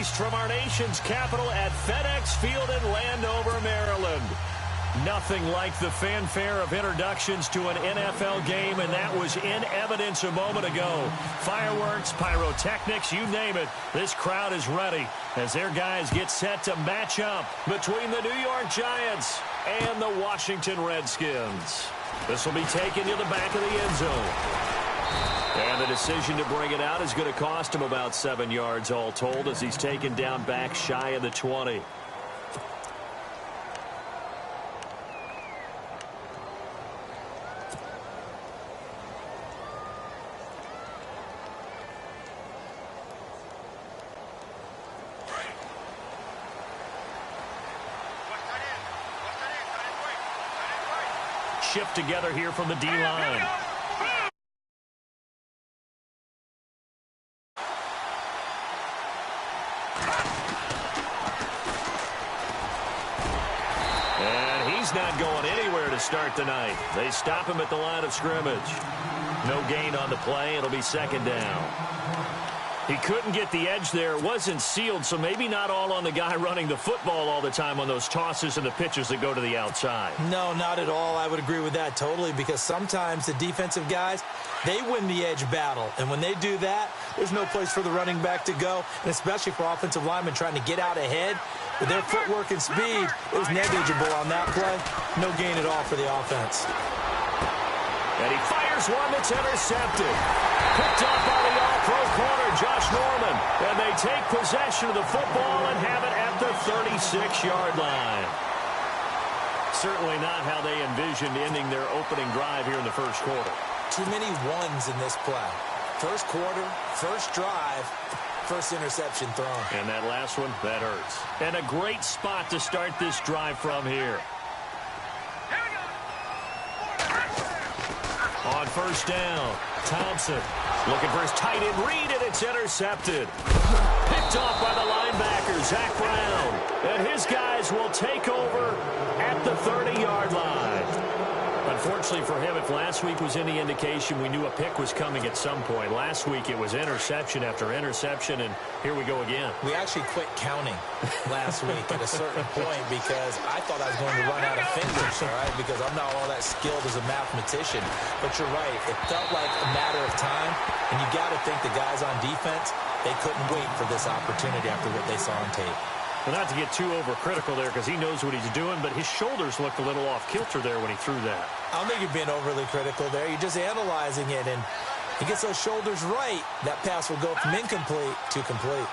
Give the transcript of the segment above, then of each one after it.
Northeast from our nation's capital at FedEx Field in Landover, Maryland. Nothing like the fanfare of introductions to an NFL game, and that was in evidence a moment ago. Fireworks, pyrotechnics, you name it. This crowd is ready as their guys get set to match up between the New York Giants and the Washington Redskins. This will be taken to the back of the end zone. And the decision to bring it out is going to cost him about 7 yards all told as he's taken down back shy of the 20. Shift together here from the D-line. Not going anywhere to start the night. They stop him at the line of scrimmage. No gain on the play. It'll be second down. He couldn't get the edge there. It wasn't sealed, so maybe not all on the guy running the football all the time on those tosses and the pitches that go to the outside. No, not at all. I would agree with that totally, because sometimes the defensive guys, they win the edge battle. And when they do that, there's no place for the running back to go, and especially for offensive linemen trying to get out ahead. With their footwork and speed, it was negligible on that play. No gain at all for the offense. And he fires one that's intercepted. Picked up by the all-pro corner, Josh Norman. And they take possession of the football and have it at the 36-yard line. Certainly not how they envisioned ending their opening drive here in the first quarter. Too many ones in this play. First quarter, first drive, first interception thrown. And that last one, that hurts. And a great spot to start this drive from here. On first down, Thompson looking for his tight end read, and it's intercepted. Picked off by the linebacker, Zach Brown. And his guys will take over at the 30-yard line. Unfortunately for him, if last week was any indication, we knew a pick was coming at some point. Last week it was interception after interception, and here we go again. We actually quit counting last week at a certain point because I thought I was going to run out of fingers, all right, because I'm not all that skilled as a mathematician. But you're right. It felt like a matter of time, and you got to think the guys on defense, they couldn't wait for this opportunity after what they saw on tape. Well, not to get too overcritical there because he knows what he's doing, but his shoulders looked a little off kilter there when he threw that. I don't think you're being overly critical there. You're just analyzing it, and he gets those shoulders right. That pass will go from incomplete to complete.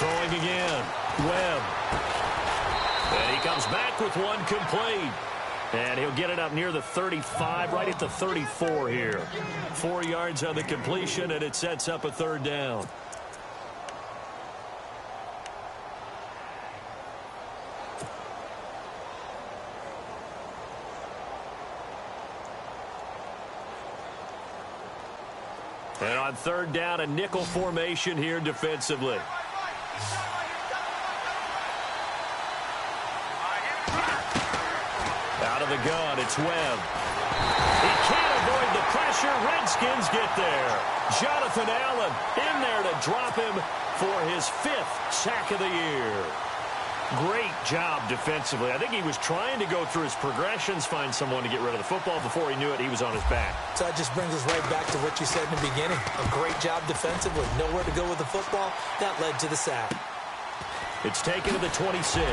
Throwing again. Webb. And he comes back with one complete. And he'll get it up near the 35, right at the 34 here. 4 yards on the completion, and it sets up a third down. And on third down, a nickel formation here defensively. Out of the gun, it's Webb. He can't avoid the pressure. Redskins get there. Jonathan Allen in there to drop him for his 5th sack of the year. Great job defensively. I think he was trying to go through his progressions, find someone to get rid of the football. Before he knew it, he was on his back. So that just brings us right back to what you said in the beginning. A great job defensively. Nowhere to go with the football. That led to the sack. It's taken to the 26.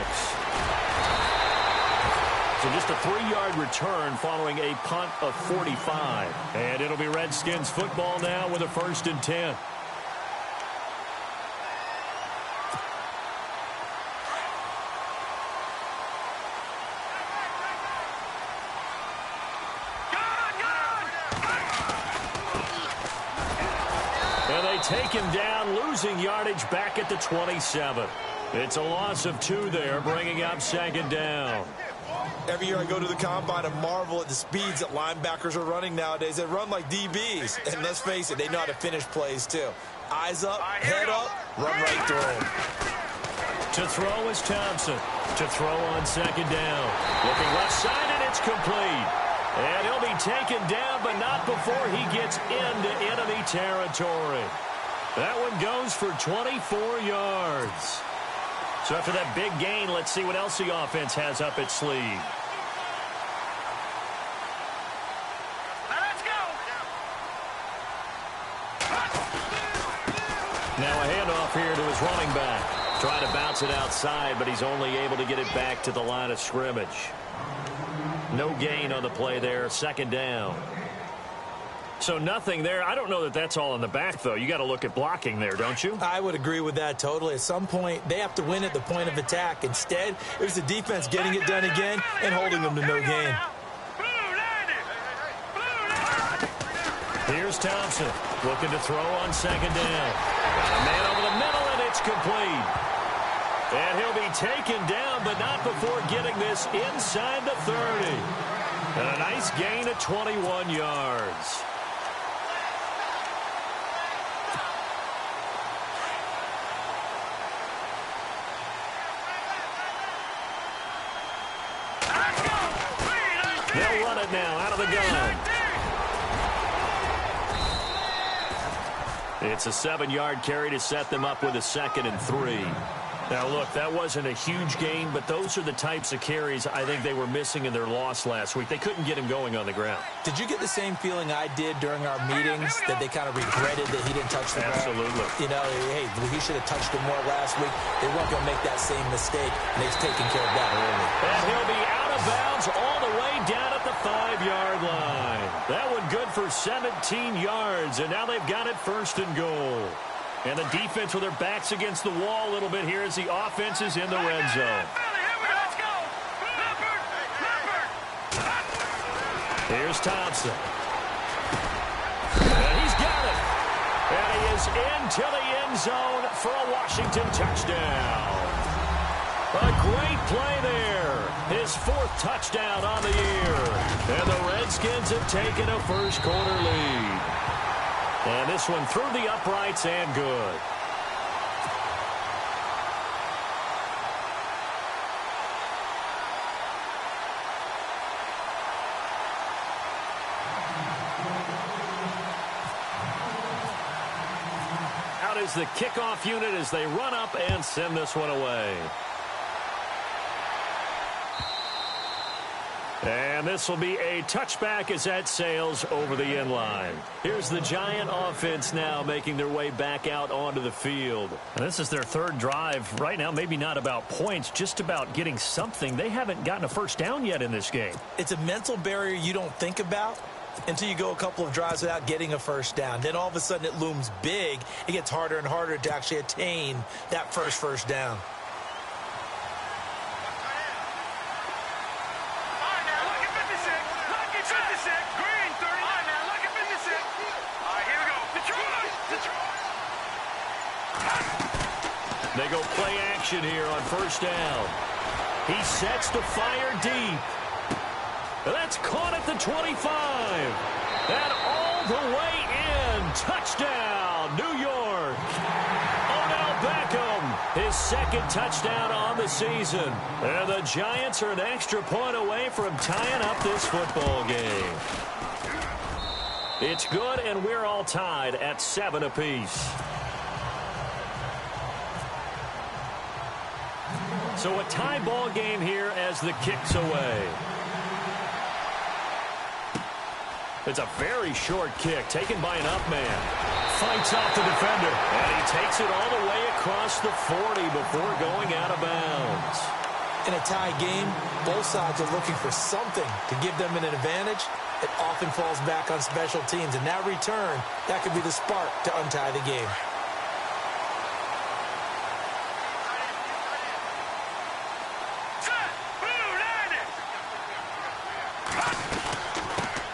So just a 3-yard return following a punt of 45. And it'll be Redskins football now with a 1st and 10. And they take him down, losing yardage back at the 27. It's a loss of 2 there, bringing up 2nd down. Every year I go to the combine and marvel at the speeds that linebackers are running nowadays. They run like DBs. And let's face it, they know how to finish plays too. Eyes up, head up, run right through them. To throw is Thompson. To throw on 2nd down. Looking left side, and it's complete. And he'll be taken down, but not before he gets into enemy territory. That one goes for 24 yards. So after that big gain, let's see what else the offense has up its sleeve. Let's go. Now a handoff here to his running back. Trying to bounce it outside, but he's only able to get it back to the line of scrimmage. No gain on the play there, second down. So nothing there. I don't know that that's all in the back, though. You got to look at blocking there, don't you? I would agree with that totally. At some point, they have to win at the point of attack. Instead, it was the defense getting it done again and holding them to no gain. Here's Thompson looking to throw on second down. Got a man over the middle, and it's complete. And he'll be taken down, but not before getting this inside the 30. And a nice gain of 21 yards. They'll run it now out of the gun. It's a 7-yard carry to set them up with a 2nd and 3. Now, look, that wasn't a huge gain, but those are the types of carries I think they were missing in their loss last week. They couldn't get him going on the ground. Did you get the same feeling I did during our meetings, that they kind of regretted that he didn't touch the ball? Absolutely. You know, hey, he should have touched it more last week. They weren't going to make that same mistake, and they've taken care of that early. And he'll be out of bounds all the way down at the 5-yard line. That one good for 17 yards, and now they've got it 1st and goal. And the defense with their backs against the wall a little bit here as the offense is in the red zone. Here's Thompson. And he's got it. And he is into the end zone for a Washington touchdown. A great play there. His 4th touchdown on the year. And the Redskins have taken a first-quarter lead. And this one through the uprights and good. Out is the kickoff unit as they run up and send this one away. And this will be a touchback as that sails over the end line. Here's the Giant offense now making their way back out onto the field. And this is their 3rd drive. Right now, maybe not about points, just about getting something. They haven't gotten a first down yet in this game. It's a mental barrier you don't think about until you go a couple of drives without getting a first down. Then all of a sudden it looms big. It gets harder and harder to actually attain that first down. They go play action here on 1st down. He sets to fire deep. That's caught at the 25. And all the way in. Touchdown, New York. Odell Beckham, his 2nd touchdown on the season. And the Giants are an extra point away from tying up this football game. It's good, and we're all tied at 7 apiece. So a tie ball game here as the kick's away. It's a very short kick taken by an up man. Fights off the defender. And he takes it all the way across the 40 before going out of bounds. In a tie game, both sides are looking for something to give them an advantage. It often falls back on special teams. And that return, that could be the spark to untie the game.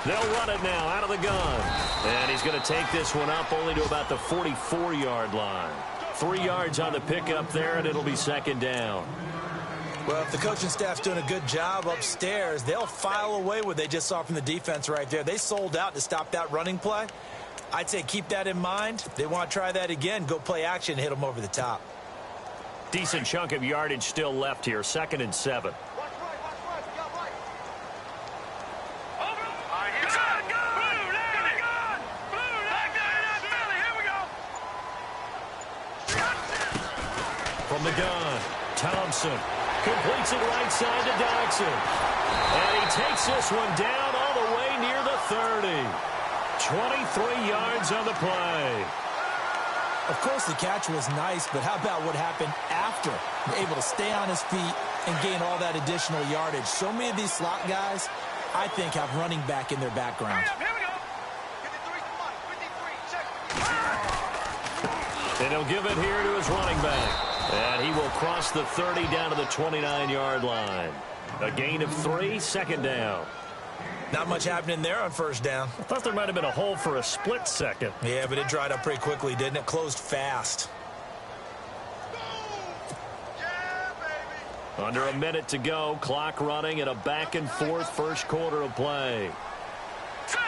They'll run it now out of the gun. And he's going to take this one up only to about the 44-yard line. 3 yards on the pickup there, and it'll be 2nd down. Well, if the coaching staff's doing a good job upstairs, they'll file away what they just saw from the defense right there. They sold out to stop that running play. I'd say keep that in mind. They want to try that again. Go play action, hit them over the top. Decent chunk of yardage still left here. 2nd and 7. From the gun, Thompson completes it right side to Dodson. And he takes this one down all the way near the 30. 23 yards on the play. Of course, the catch was nice, but how about what happened after? Able to stay on his feet and gain all that additional yardage. So many of these slot guys, I think, have running back in their background. Here we go. 53, check. And he'll give it here to his running back. And he will cross the 30 down to the 29-yard line. A gain of 3, second down. Not much happening there on first down. I thought there might have been a hole for a split second. Yeah, but it dried up pretty quickly, didn't it? Closed fast. Yeah, baby. Under a minute to go, clock running at a back-and-forth first quarter of play. Set.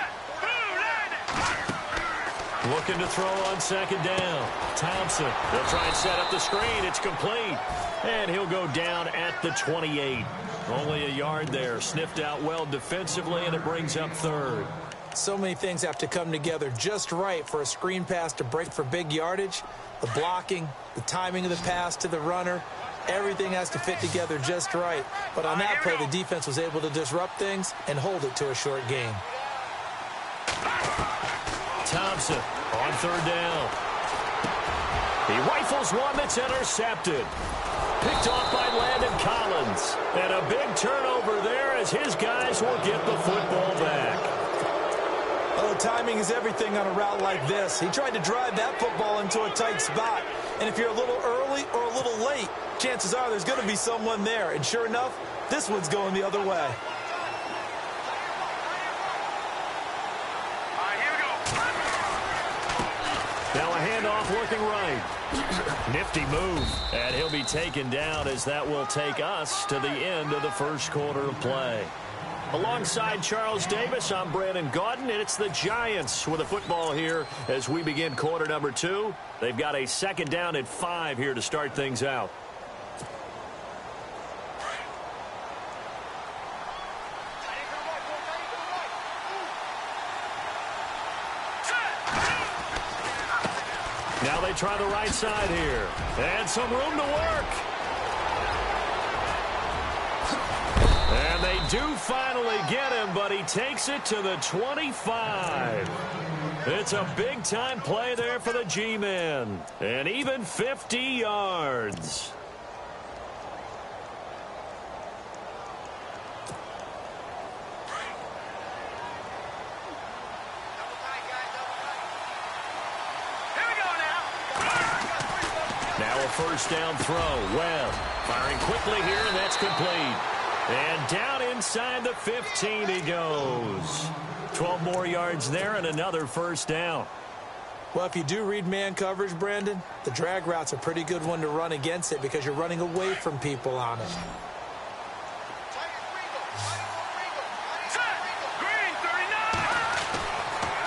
Boom, landed. Looking to throw on second down. Thompson, they'll try and set up the screen. It's complete. And he'll go down at the 28. Only a yard there. Sniffed out well defensively, and it brings up third. So many things have to come together just right for a screen pass to break for big yardage. The blocking, the timing of the pass to the runner, everything has to fit together just right. But on that play, the defense was able to disrupt things and hold it to a short gain. Thompson on third down. He rifles one that's intercepted. Picked off by Landon Collins. And a big turnover there as his guys will get the football back. Oh, timing is everything on a route like this. He tried to drive that football into a tight spot. And if you're a little early or a little late, chances are there's going to be someone there. And sure enough, this one's going the other way. All right, here we go. Now a handoff looking right. Nifty move. And he'll be taken down as that will take us to the end of the first quarter of play. Alongside Charles Davis, I'm Brandon Gaudin, and it's the Giants with the football here as we begin quarter number 2. They've got a second down and 5 here to start things out. Now they try the right side here. And some room to work. And they do finally get him, but he takes it to the 25. It's a big-time play there for the G-men. And even 50 yards. Now a first down throw. Webb firing quickly here, and that's complete. And down inside the 15 he goes. 12 more yards there and another first down. Well, if you do read man coverage, Brandon, the drag route's a pretty good one to run against it because you're running away from people on it.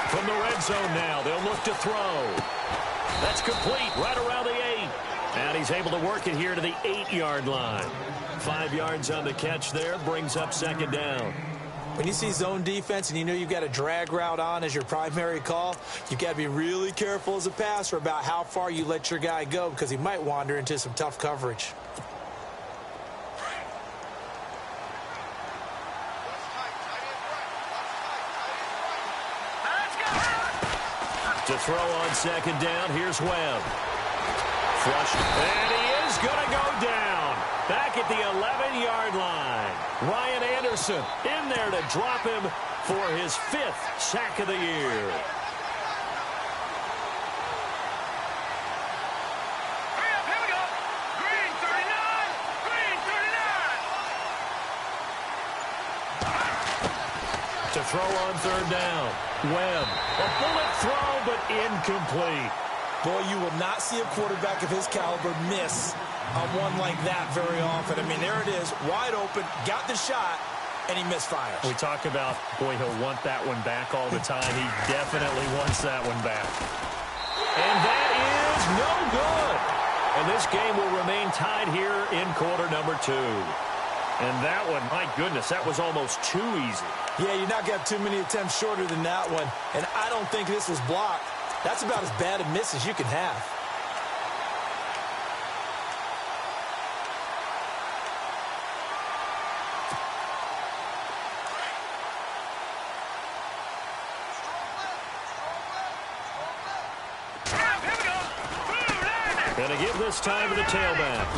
From the red zone now, they'll look to throw. That's complete right around the 8. And he's able to work it here to the 8-yard line. 5 yards on the catch there, brings up second down. When you see zone defense and you know you've got a drag route on as your primary call, you've got to be really careful as a passer about how far you let your guy go because he might wander into some tough coverage. To throw on second down, here's Webb. Flushed, and he is going to go down. Back at the 11-yard line. Ryan Anderson in there to drop him for his 5th sack of the year. Here we go. Green 39. Green 39. To throw on third down. Webb, a bullet throw, but incomplete. Boy, you will not see a quarterback of his caliber miss on one like that very often. I mean, there it is, wide open, got the shot, and he misfires. We talk about, boy, he'll want that one back all the time. He definitely wants that one back. And that is no good. And this game will remain tied here in quarter number 2. And that one, my goodness, that was almost too easy. Yeah, you're not going to have too many attempts shorter than that one. And I don't think this was blocked. That's about as bad a miss as you can have. Going to give this time to the tailback.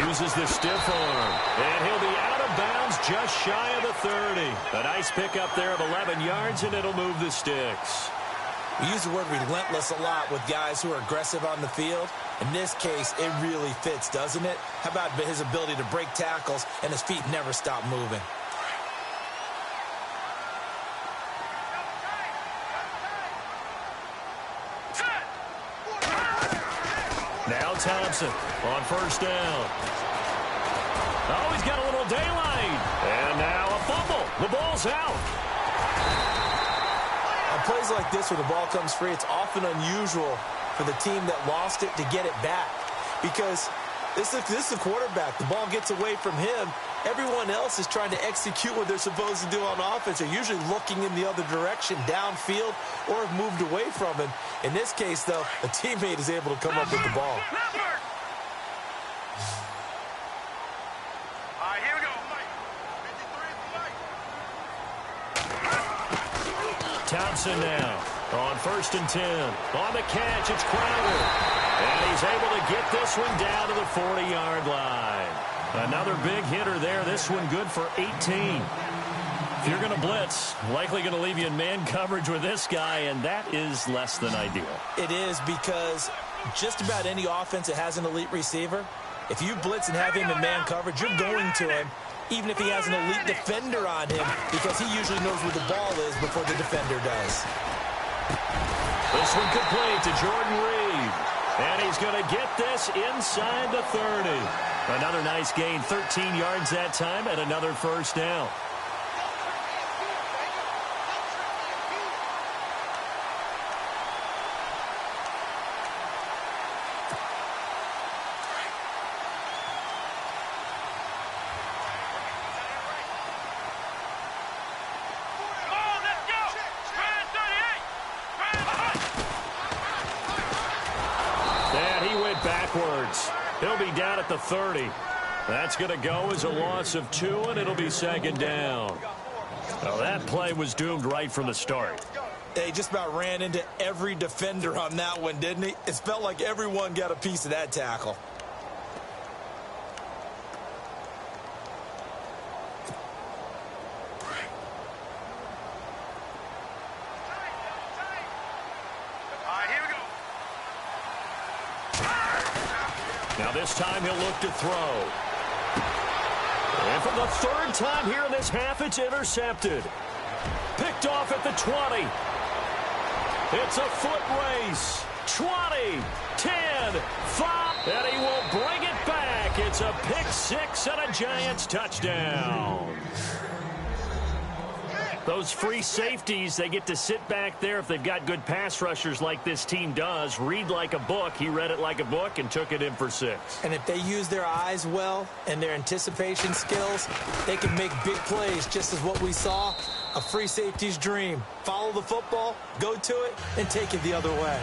Uses the stiff arm. And he'll be out of bounds just shy of the 30. A nice pickup there of 11 yards, and it'll move the sticks. We use the word relentless a lot with guys who are aggressive on the field. In this case, it really fits, doesn't it? How about his ability to break tackles and his feet never stop moving? Now Thompson on first down. Oh, he's got a little daylight. And now a fumble. The ball's out. On plays like this where the ball comes free, it's often unusual for the team that lost it to get it back. Because this is the quarterback. The ball gets away from him. Everyone else is trying to execute what they're supposed to do on offense. They're usually looking in the other direction, downfield, or have moved away from him. In this case, though, a teammate is able to come up with the ball. Here we go. Thompson now on first and 10. On the catch, it's Crowder. And he's able to get this one down to the 40-yard line. Another big hitter there. This one good for 18. If you're going to blitz, likely going to leave you in man coverage with this guy, and that is less than ideal. It is, because just about any offense that has an elite receiver, if you blitz and have him in man coverage, you're going to him, even if he has an elite defender on him, because he usually knows where the ball is before the defender does. This one complete to Jordan Reed. And he's going to get this inside the 30. Another nice gain, 13 yards that time, and another first down. Backwards. He'll be down at the 30. That's going to go as a loss of 2, and it'll be second down. Well, that play was doomed right from the start. They just about ran into every defender on that one, didn't he? It felt like everyone got a piece of that tackle. Now this time he'll look to throw. And for the third time here in this half, it's intercepted. Picked off at the 20. It's a foot race. 20, 10, 5, and he will bring it back. It's a pick six and a Giants touchdown. Those free safeties, they get to sit back there if they've got good pass rushers like this team does. Read like a book. He read it like a book and took it in for 6. And if they use their eyes well and their anticipation skills, they can make big plays, just as what we saw, a free safety's dream. Follow the football, go to it, and take it the other way.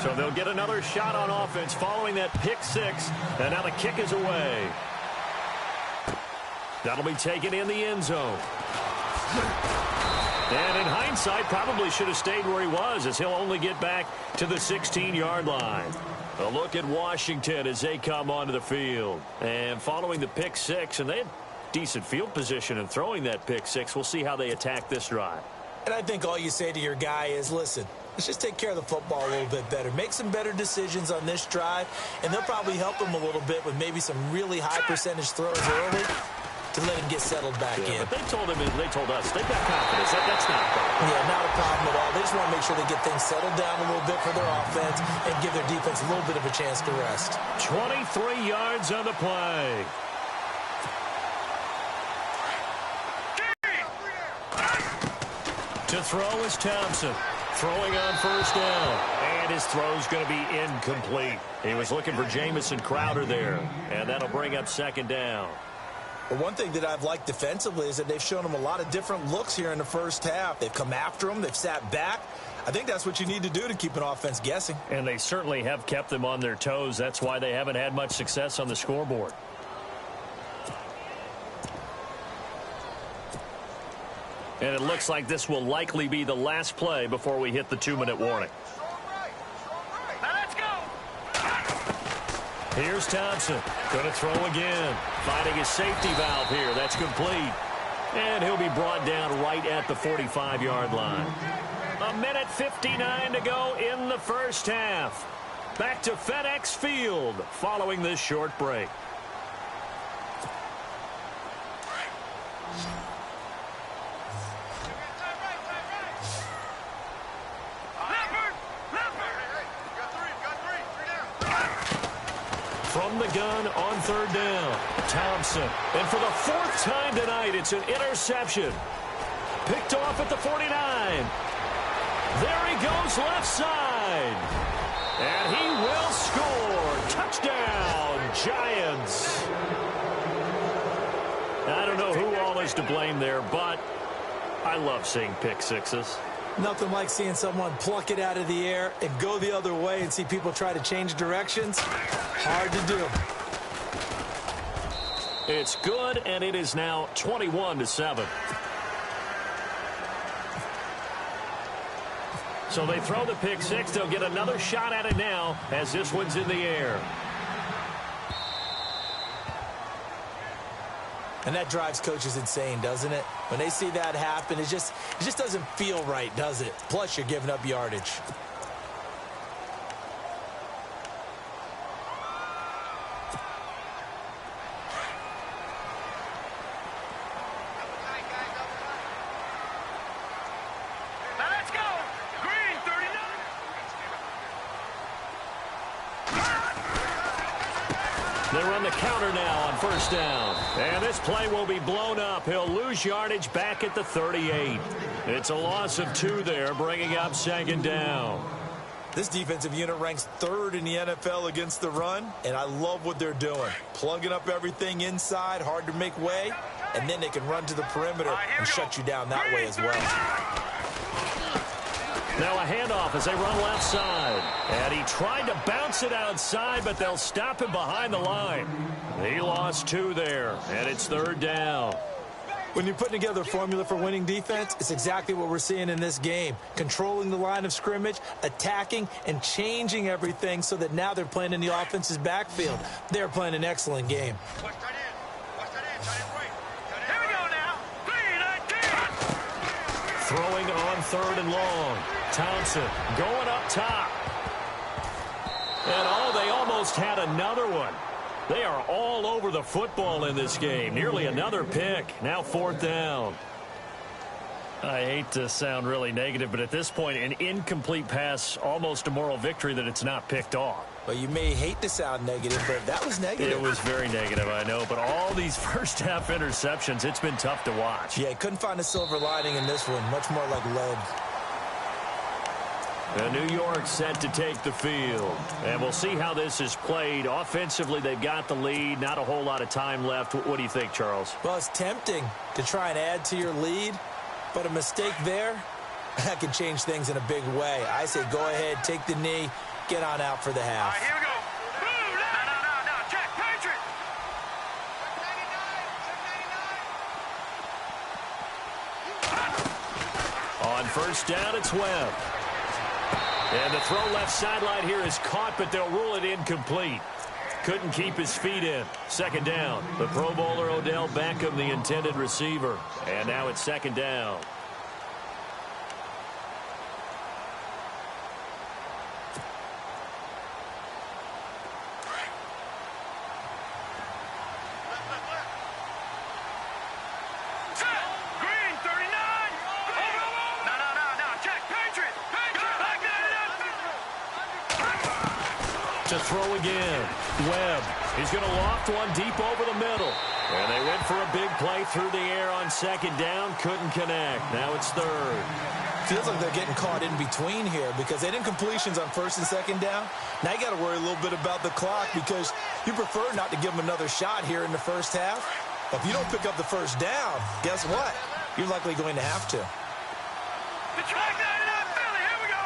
So they'll get another shot on offense following that pick 6. And now the kick is away. That'll be taken in the end zone. And in hindsight, probably should have stayed where he was, as he'll only get back to the 16-yard line. A look at Washington as they come onto the field. And following the pick 6, and they had decent field position in throwing that pick 6. We'll see how they attack this drive. And I think all you say to your guy is, listen, let's just take care of the football a little bit better. Make some better decisions on this drive, and they'll probably help him a little bit with maybe some really high percentage throws early to let him get settled back in. But they told us, they've got confidence. That's not a problem. Yeah, not a problem at all. They just want to make sure they get things settled down a little bit for their offense and give their defense a little bit of a chance to rest. 23 yards on the play. To throw is Thompson. Throwing on first down. And his throw's going to be incomplete. He was looking for Jamison Crowder there. And that'll bring up second down. Well, one thing that I've liked defensively is that they've shown him a lot of different looks here in the first half. They've come after him. They've sat back. I think that's what you need to do to keep an offense guessing. And they certainly have kept them on their toes. That's why they haven't had much success on the scoreboard. And it looks like this will likely be the last play before we hit the 2-minute warning. Now let's go. Here's Thompson. Going to throw again. Finding his safety valve here. That's complete. And he'll be brought down right at the 45-yard line. 1:59 to go in the first half. Back to FedEx Field following this short break. From the gun on third down, Thompson. And for the 4th time tonight, it's an interception. Picked off at the 49. There he goes left side. And he will score. Touchdown, Giants. I don't know who all is to blame there, but I love seeing pick sixes. Nothing like seeing someone pluck it out of the air and go the other way and see people try to change directions. Hard to do. It's good, and it is now 21-7. So they throw the pick six. They'll get another shot at it now as this one's in the air. And that drives coaches insane, doesn't it? When they see that happen, it just doesn't feel right, does it? Plus, you're giving up yardage. Now let's go. Green 39. They run the counter now on first down. And this play will be blown up. He'll lose yardage back at the 38. It's a loss of 2 there, bringing up second down. This defensive unit ranks 3rd in the NFL against the run, and I love what they're doing. Plugging up everything inside, hard to make way, and then they can run to the perimeter and shut you down that way as well. Now a handoff as they run left side. And he tried to bounce it outside, but they'll stop him behind the line. He lost 2 there, and it's 3rd down. When you're putting together a formula for winning defense, it's exactly what we're seeing in this game. Controlling the line of scrimmage, attacking, and changing everything so that now they're playing in the offense's backfield. They're playing an excellent game. Watch that in. Watch that in. Tight end right. Here we go now. Green 19. Throwing on 3rd and long. Thompson going up top. And they almost had another one. They are all over the football in this game. Nearly another pick. Now 4th down. I hate to sound really negative, but at this point, an incomplete pass, almost a moral victory that it's not picked off. Well, you may hate to sound negative, but that was negative. It was very negative, I know. But all these first-half interceptions, it's been tough to watch. Yeah, couldn't find a silver lining in this one. Much more like lead. And New York set to take the field. And we'll see how this is played. Offensively, they've got the lead. Not a whole lot of time left. What do you think, Charles? Well, it's tempting to try and add to your lead, but a mistake there, that can change things in a big way. I say go ahead, take the knee, get on out for the half. All right, here we go. Blue, no. Check, Patriot. On first down, it's Webb. And the throw left sideline here is caught, but they'll rule it incomplete. Couldn't keep his feet in. Second down. The Pro Bowler Odell Beckham, the intended receiver. And now it's second down. Green 39. No. Check, Patriot. To throw again. Webb. He's going to loft one deep over the middle. And they went for a big play through the air on second down. Couldn't connect. Now it's 3rd. Feels like they're getting caught in between here because they didn't completions on first and second down. Now you got to worry a little bit about the clock because you prefer not to give them another shot here in the first half. If you don't pick up the first down, guess what? You're likely going to have to. Check that out, Philly. Here we go.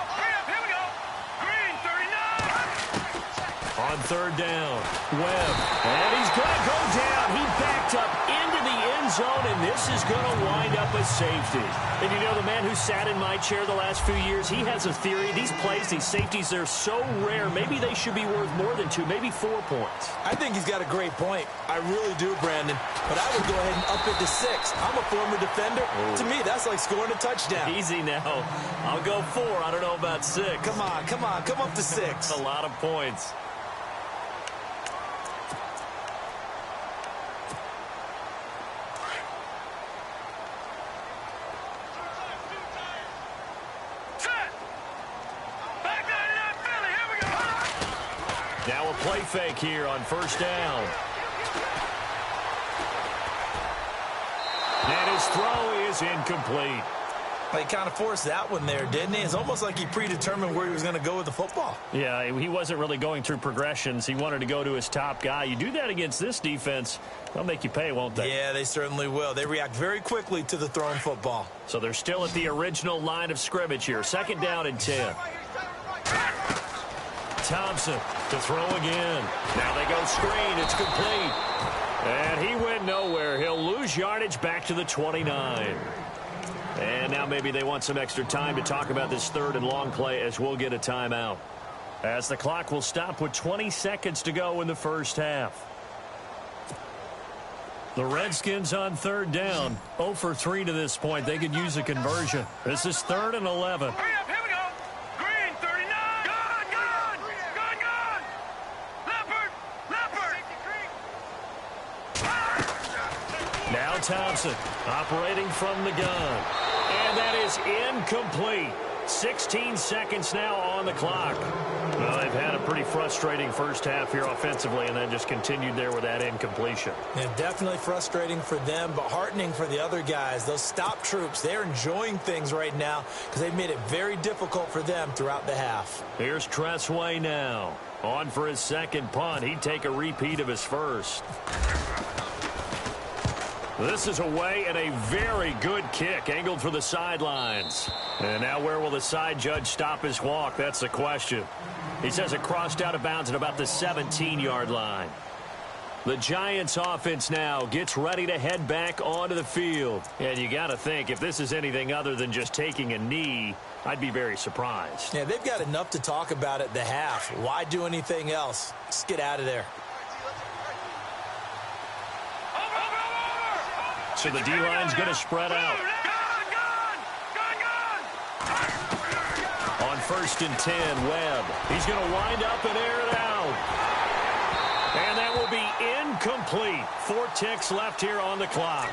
On third down, Webb. And he's going to go down. He backed up into the end zone, and this is going to wind up a safety. And you know, the man who sat in my chair the last few years, he has a theory. These plays, these safeties, they're so rare. Maybe they should be worth more than 2, maybe 4 points. I think he's got a great point. I really do, Brandon. But I would go ahead and up it to 6. I'm a former defender. To me, that's like scoring a touchdown. Easy now. I'll go 4. I don't know about 6. Come on, come on. Come up to 6. A lot of points. Now a play fake here on first down. And his throw is incomplete. He kind of forced that one there, didn't he? It's almost like he predetermined where he was going to go with the football. Yeah, he wasn't really going through progressions. He wanted to go to his top guy. You do that against this defense, they'll make you pay, won't they? Yeah, they certainly will. They react very quickly to the thrown football. So they're still at the original line of scrimmage here. Second down and 10. Thompson to throw again. Now they go screen. It's complete. And he went nowhere. He'll lose yardage back to the 29. And now maybe they want some extra time to talk about this third and long play as we'll get a timeout. As the clock will stop with 20 seconds to go in the first half. The Redskins on third down. 0 for 3 to this point. They could use a conversion. This is 3rd and 11. Hurry up, here we go. Green, 39. Gone, gone. Gone, gone. Leopard, Leopard. Now Thompson operating from the gun. And that is incomplete. 16 seconds now on the clock. Well, they've had a pretty frustrating first half here offensively, and then just continued there with that incompletion. Yeah, definitely frustrating for them, but heartening for the other guys. Those stop troops, they're enjoying things right now because they've made it very difficult for them throughout the half. Here's Tressway now. On for his second punt. He'd take a repeat of his first. This is away and a very good kick angled for the sidelines. And now where will the side judge stop his walk? That's the question. He says it crossed out of bounds at about the 17-yard line. The Giants offense now gets ready to head back onto the field. And you got to think, if this is anything other than just taking a knee, I'd be very surprised. Yeah, they've got enough to talk about at the half. Why do anything else? Just get out of there. So the D-line's going to spread out. On 1st and 10, Webb. He's going to wind up and air it out. And that will be incomplete. 4 ticks left here on the clock.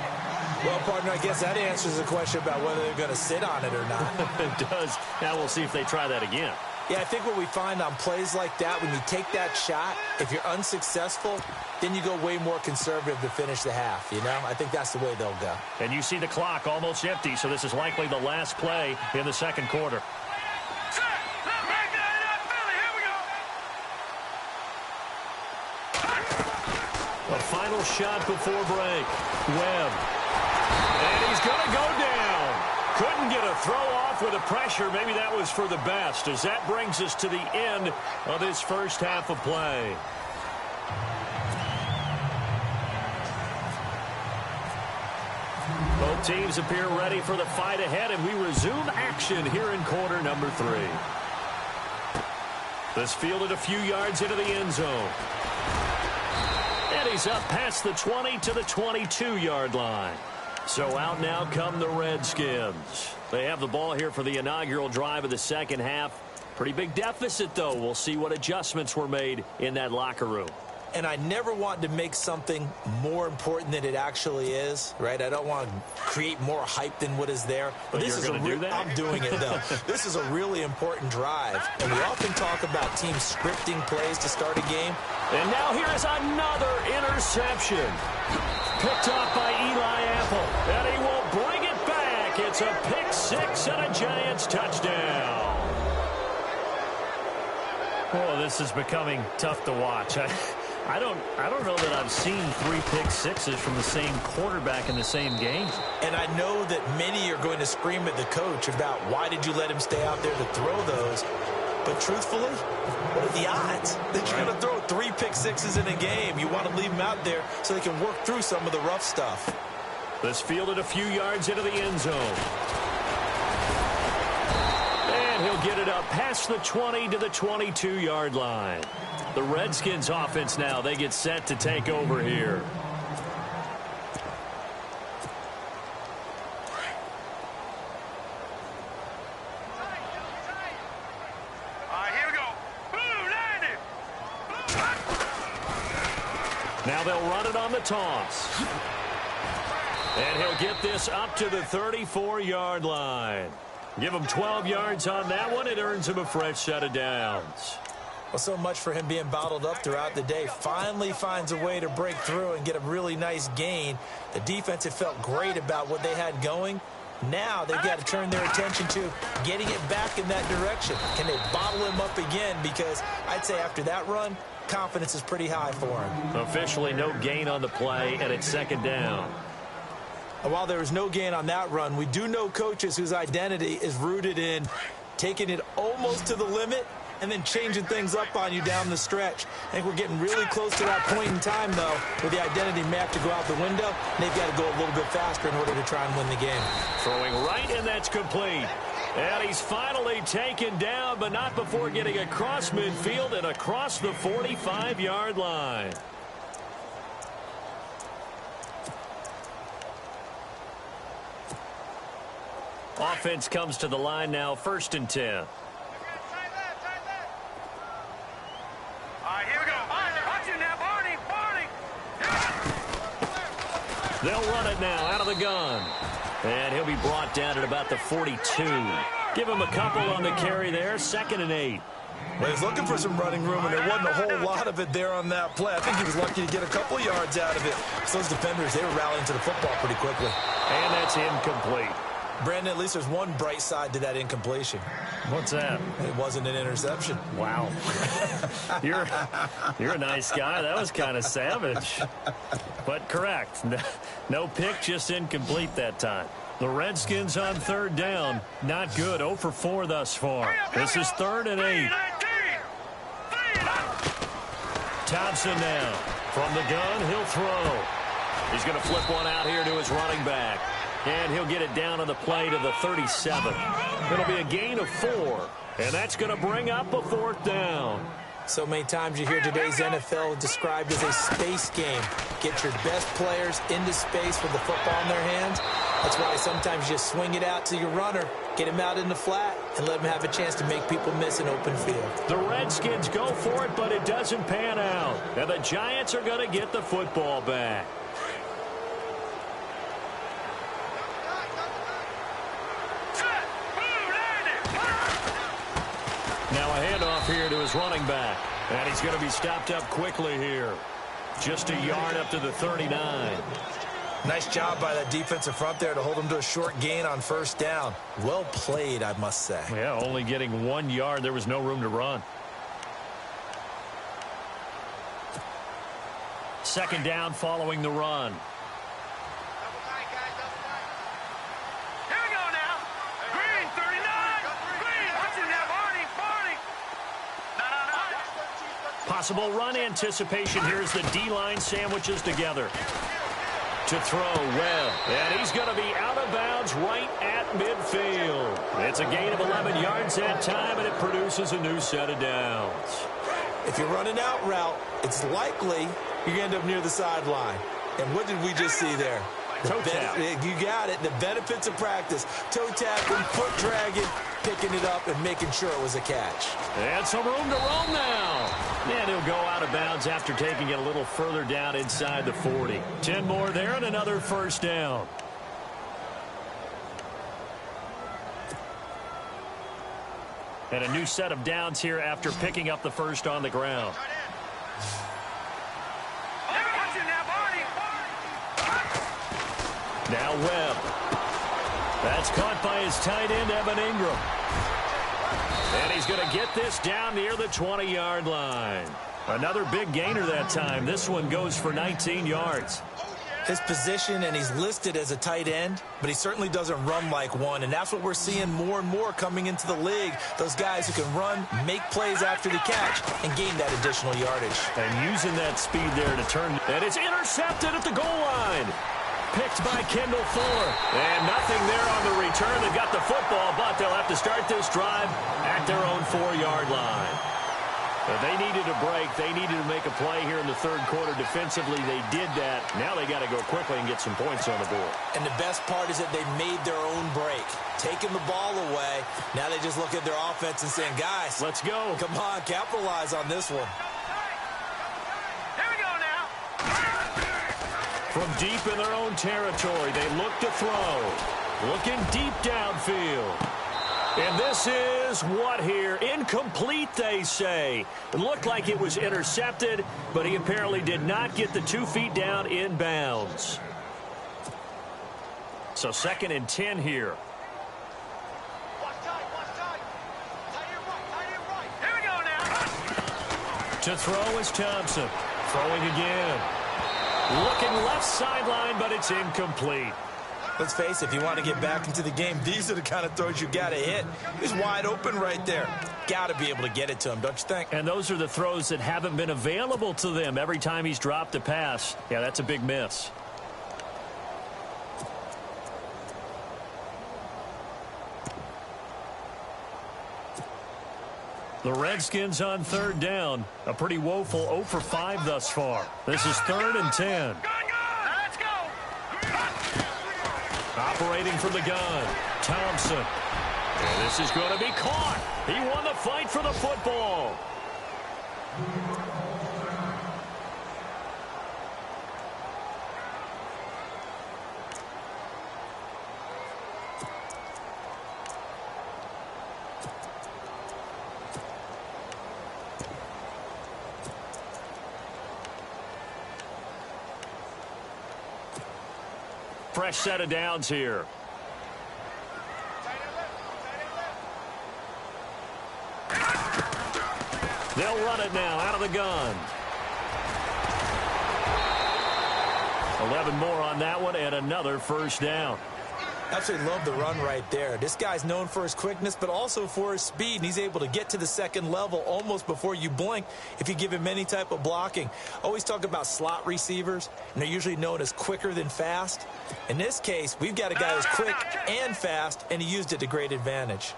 Well, partner, I guess that answers the question about whether they're going to sit on it or not. It does. Now we'll see if they try that again. Yeah, I think what we find on plays like that, when you take that shot, if you're unsuccessful, then you go way more conservative to finish the half, you know? I think that's the way they'll go. And you see the clock almost empty, so this is likely the last play in the second quarter. A final shot before break. Webb. And he's going to go down. Couldn't get a throw off with the pressure. Maybe that was for the best, as that brings us to the end of this first half of play. Both teams appear ready for the fight ahead, and we resume action here in quarter number 3. This fielded a few yards into the end zone. And he's up past the 20 to the 22-yard line. So out now come the Redskins. They have the ball here for the inaugural drive of the second half. Pretty big deficit, though. We'll see what adjustments were made in that locker room. And I never want to make something more important than it actually is, right? I don't want to create more hype than what is there. But this is I'm doing it, though. This is a really important drive. And we often talk about teams scripting plays to start a game. And now here's another interception. Picked off by Eli Apple. And he will bring it back. It's a pick-6 and a Giants touchdown. Oh, this is becoming tough to watch. I don't know that I've seen 3 pick-6s from the same quarterback in the same game. And I know that many are going to scream at the coach about why did you let him stay out there to throw those. But truthfully, what are the odds that you're going to throw 3 pick-sixes in a game? You want to leave them out there so they can work through some of the rough stuff. This fielded a few yards into the end zone. And he'll get it up past the 20 to the 22-yard line. The Redskins offense now, they get set to take over here. Now they'll run it on the toss. And he'll get this up to the 34-yard line. Give him 12 yards on that one. It earns him a fresh set of downs. Well, so much for him being bottled up throughout the day. Finally finds a way to break through and get a really nice gain. The defense had felt great about what they had going. Now they've got to turn their attention to getting it back in that direction. Can they bottle him up again? Because I'd say after that run, confidence is pretty high for him. Officially no gain on the play, and it's second down. While there was no gain on that run, we do know coaches whose identity is rooted in taking it almost to the limit and then changing things up on you down the stretch. I think we're getting really close to that point in time, though, where the identity may have to go out the window, and they've got to go a little bit faster in order to try and win the game. Throwing right, and that's complete. And he's finally taken down, but not before getting across midfield and across the 45-yard line. Offense comes to the line now, 1st and 10. All right, here we go. Watch it now, Barney. They'll run it now out of the gun. And he'll be brought down at about the 42. Give him a couple on the carry there, 2nd and 8. Well, he's looking for some running room, and there wasn't a whole lot of it there on that play. I think he was lucky to get a couple of yards out of it. So those defenders, they were rallying to the football pretty quickly. And that's incomplete. Brandon, at least there's one bright side to that incompletion. What's that? It wasn't an interception. Wow. You're a nice guy. That was kind of savage. But correct. No pick, just incomplete that time. The Redskins on 3rd down. Not good. 0 for 4 thus far. This is 3rd and 8. Thompson now. From the gun, he'll throw. He's going to flip one out here to his running back. And he'll get it down on the play to the 37. It'll be a gain of 4. And that's going to bring up a 4th down. So many times you hear today's NFL described as a space game. Get your best players into space with the football in their hands. That's why sometimes you just swing it out to your runner, get him out in the flat, and let him have a chance to make people miss an open field. The Redskins go for it, but it doesn't pan out. And the Giants are going to get the football back. Now a handoff here to his running back. And he's going to be stopped up quickly here. Just a yard up to the 39. Nice job by that defensive front there to hold him to a short gain on 1st down. Well played, I must say. Yeah, only getting 1 yard. There was no room to run. 2nd down following the run. Possible run anticipation. Here's the D-line sandwiches together. To throw, Webb. And he's going to be out of bounds right at midfield. It's a gain of 11 yards that time, and it produces a new set of downs. If you're running out route, it's likely you're going to end up near the sideline. And what did we just see there? Toe tap. You got it. The benefits of practice. Toe tapping, foot dragging, picking it up, and making sure it was a catch. And some room to roam now. And he'll go out of bounds after taking it a little further down inside the 40. 10 more there and another 1st down. And a new set of downs here after picking up the 1st on the ground. Now Webb. That's caught by his tight end, Evan Ingram. And he's going to get this down near the 20-yard line. Another big gainer that time. This one goes for 19 yards. His position, and he's listed as a tight end, but he certainly doesn't run like one, and that's what we're seeing more and more coming into the league. Those guys who can run, make plays after the catch, and gain that additional yardage. And using that speed there to turn, and it's intercepted at the goal line. Picked by Kendall Fuller. And nothing there on the return. They got the football, but they'll have to start this drive at their own 4-yard line. But they needed a break. They needed to make a play here in the third quarter. Defensively, they did that. Now they got to go quickly and get some points on the board. And the best part is that they made their own break. Taking the ball away. Now they just look at their offense and saying, guys, let's go. Come on, capitalize on this one. Here we go now. From deep in their own territory, they look to throw. Looking deep downfield. And this is what here? Incomplete, they say. It looked like it was intercepted, but he apparently did not get the 2 feet down in bounds. So 2nd and 10 here. Watch tight, watch tight. Tight end right. Here we go now. To throw is Thompson. Throwing again. Looking left sideline, but it's incomplete. Let's face it, if you want to get back into the game, these are the kind of throws you got to hit. He's wide open right there. Got to be able to get it to him, don't you think? And those are the throws that haven't been available to them every time he's dropped a pass. Yeah, that's a big miss. The Redskins on 3rd down. A pretty woeful 0 for 5 thus far. This is 3rd and 10. Let's go. Operating from the gun, Thompson. And this is going to be caught. He won the fight for the football. Fresh set of downs here. They'll run it now out of the gun. 11 more on that one and another first down. Absolutely love the run right there. This guy's known for his quickness, but also for his speed, and he's able to get to the 2nd level almost before you blink if you give him any type of blocking. Always talk about slot receivers, and they're usually known as quicker than fast. In this case, we've got a guy who's quick and fast, and he used it to great advantage.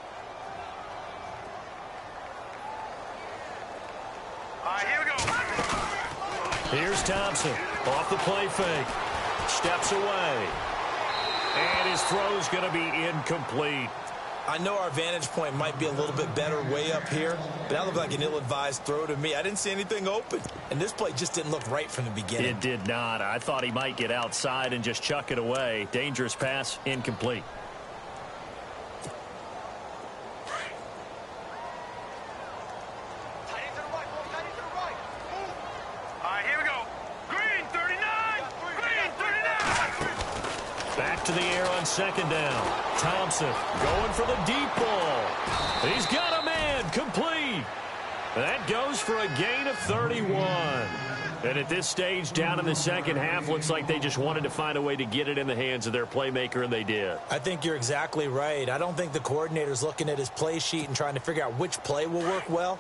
All right, here we go. Here's Thompson off the play fake. Steps away. And his throw's going to be incomplete. I know our vantage point might be a little bit better way up here, but that looked like an ill-advised throw to me. I didn't see anything open, and this play just didn't look right from the beginning. It did not. I thought he might get outside and just chuck it away. Dangerous pass, incomplete. Tight end to the right, boy. Tight end to the right. Move. All right, here we go. Green 39. Green 39. Back to the air on 2nd down. Thompson going for the deep ball. He's got a man, complete. That goes for a gain of 31. And at this stage, down in the second half, looks like they just wanted to find a way to get it in the hands of their playmaker, and they did. I think you're exactly right. I don't think the coordinator's looking at his play sheet and trying to figure out which play will work well.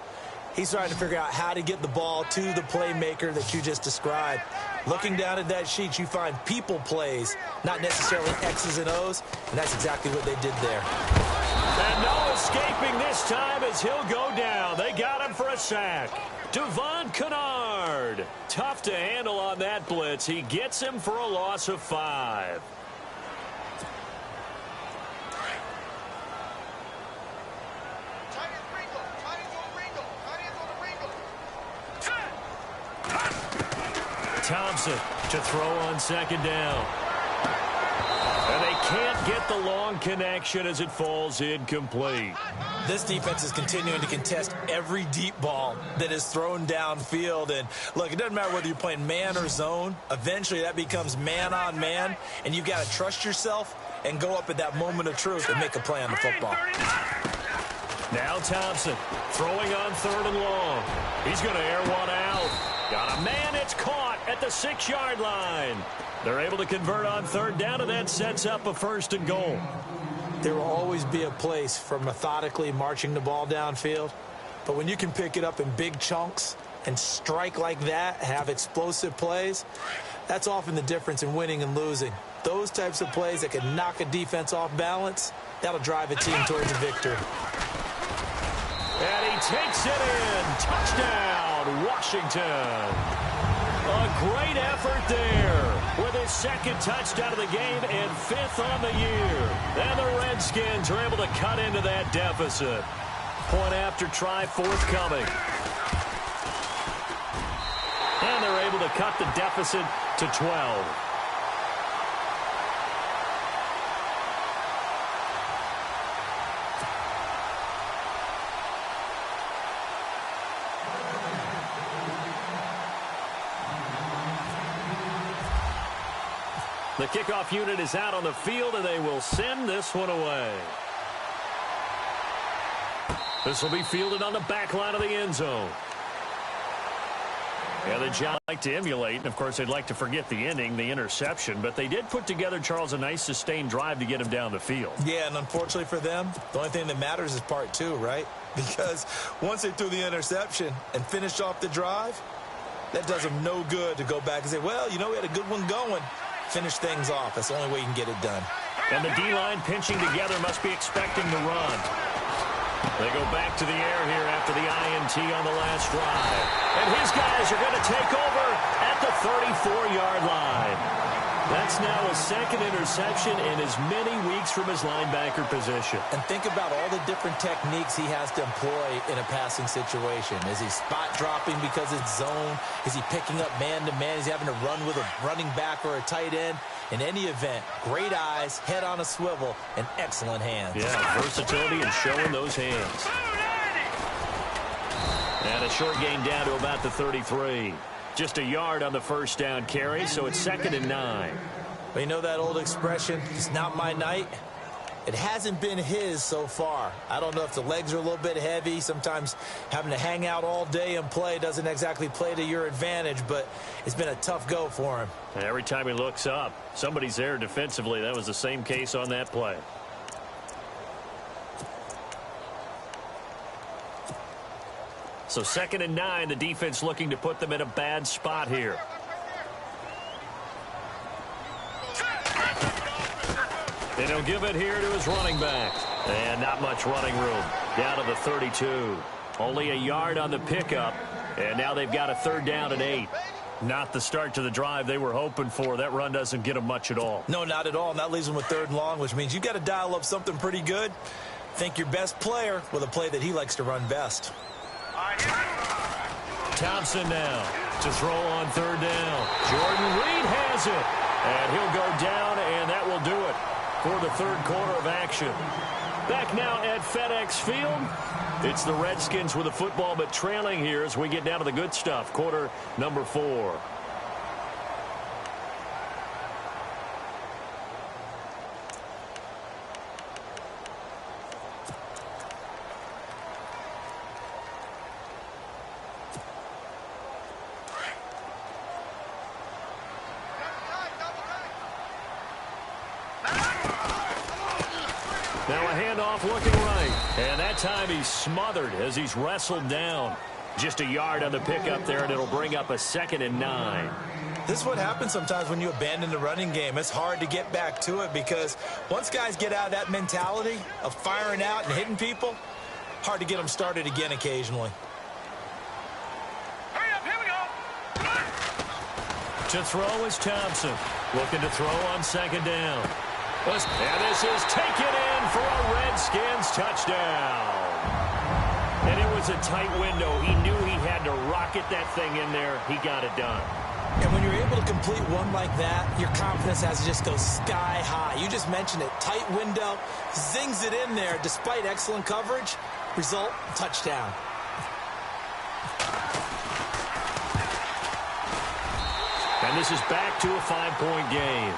He's trying to figure out how to get the ball to the playmaker that you just described. Looking down at that sheet, you find people plays, not necessarily X's and O's, and that's exactly what they did there. And no escaping this time as he'll go down. They got him for a sack. Devon Kennard. Tough to handle on that blitz. He gets him for a loss of 5. Thompson to throw on 2nd down. And they can't get the long connection as it falls incomplete. This defense is continuing to contest every deep ball that is thrown downfield. And, look, it doesn't matter whether you're playing man or zone. Eventually that becomes man on man, and you've got to trust yourself and go up at that moment of truth and make a play on the football. Now Thompson throwing on 3rd and long. He's going to air one out. Got a man, it's caught at the 6-yard line. They're able to convert on third down, and that sets up a 1st and goal. There will always be a place for methodically marching the ball downfield, but when you can pick it up in big chunks and strike like that, have explosive plays, that's often the difference in winning and losing. Those types of plays that can knock a defense off balance, that'll drive a team towards a victory. And he takes it in. Touchdown, Washington. A great effort there with his 2nd touchdown of the game and 5th on the year. And the Redskins are able to cut into that deficit. Point after try forthcoming. And they're able to cut the deficit to 12. The kickoff unit is out on the field, and they will send this one away. This will be fielded on the back line of the end zone. Yeah, the Giants like to emulate, and of course they'd like to forget the ending, the interception, but they did put together, Charles, a nice sustained drive to get him down the field. Yeah, and unfortunately for them, the only thing that matters is part 2, right? Because once they threw the interception and finished off the drive, that does them no good to go back and say, well, you know, we had a good one going. Finish things off. That's the only way you can get it done. And the D-line pinching together must be expecting the run. They go back to the air here after the INT on the last drive. And his guys are going to take over at the 34-yard line. That's now his 2nd interception in as many weeks from his linebacker position. And think about all the different techniques he has to employ in a passing situation. Is he spot dropping because it's zone? Is he picking up man-to-man? Is he having to run with a running back or a tight end? In any event, great eyes, head on a swivel, and excellent hands. Yeah, versatility and showing those hands. And a short gain down to about the 33. Just a yard on the 1st down carry, so it's 2nd and 9. Well, you know that old expression, it's not my night? It hasn't been his so far. I don't know if the legs are a little bit heavy. Sometimes having to hang out all day and play doesn't exactly play to your advantage, but it's been a tough go for him. Every time he looks up, somebody's there defensively. That was the same case on that play. So 2nd and 9, the defense looking to put them in a bad spot here. And he'll give it here to his running back. And not much running room. Down to the 32. Only a yard on the pickup. And now they've got a 3rd down and 8. Not the start to the drive they were hoping for. That run doesn't get them much at all. No, not at all. And that leaves them with 3rd and long, which means you've got to dial up something pretty good. Think your best player with a play that he likes to run best. Thompson now to throw on 3rd down. Jordan Reed has it. And he'll go down, and that will do it for the 3rd quarter of action. Back now at FedEx Field. It's the Redskins with the football, but trailing here as we get down to the good stuff. Quarter number 4. Now a handoff looking right. And that time he's smothered as he's wrestled down. Just a yard on the pickup there, and it'll bring up a 2nd and 9. This is what happens sometimes when you abandon the running game. It's hard to get back to it because once guys get out of that mentality of firing out and hitting people, hard to get them started again occasionally. Hurry up, here we go. To throw is Thompson. Looking to throw on 2nd down. And this is taken in for a Redskins touchdown. And it was a tight window. He knew he had to rocket that thing in there. He got it done. And when you're able to complete one like that, your confidence has to just go sky high. You just mentioned it. Tight window, zings it in there despite excellent coverage. Result, touchdown. And this is back to a 5-point game.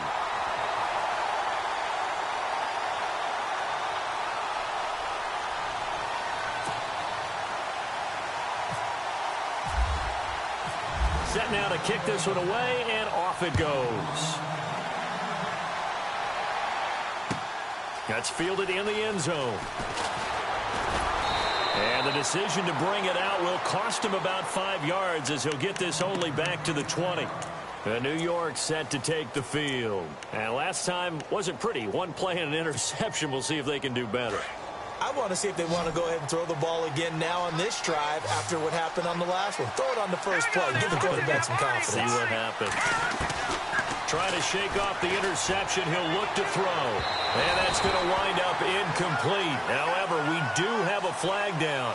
set now to kick this one away, and off it goes. That's fielded in the end zone. And the decision to bring it out will cost him about 5 yards as he'll get this only back to the 20. And New York set to take the field. And last time wasn't pretty. One play and an interception. We'll see if they can do better. I want to see if they want to go ahead and throw the ball again now on this drive after what happened on the last one. Throw it on the first play. Give the quarterback some confidence. See what happens. Trying to shake off the interception. He'll look to throw. And that's going to wind up incomplete. However, we do have a flag down.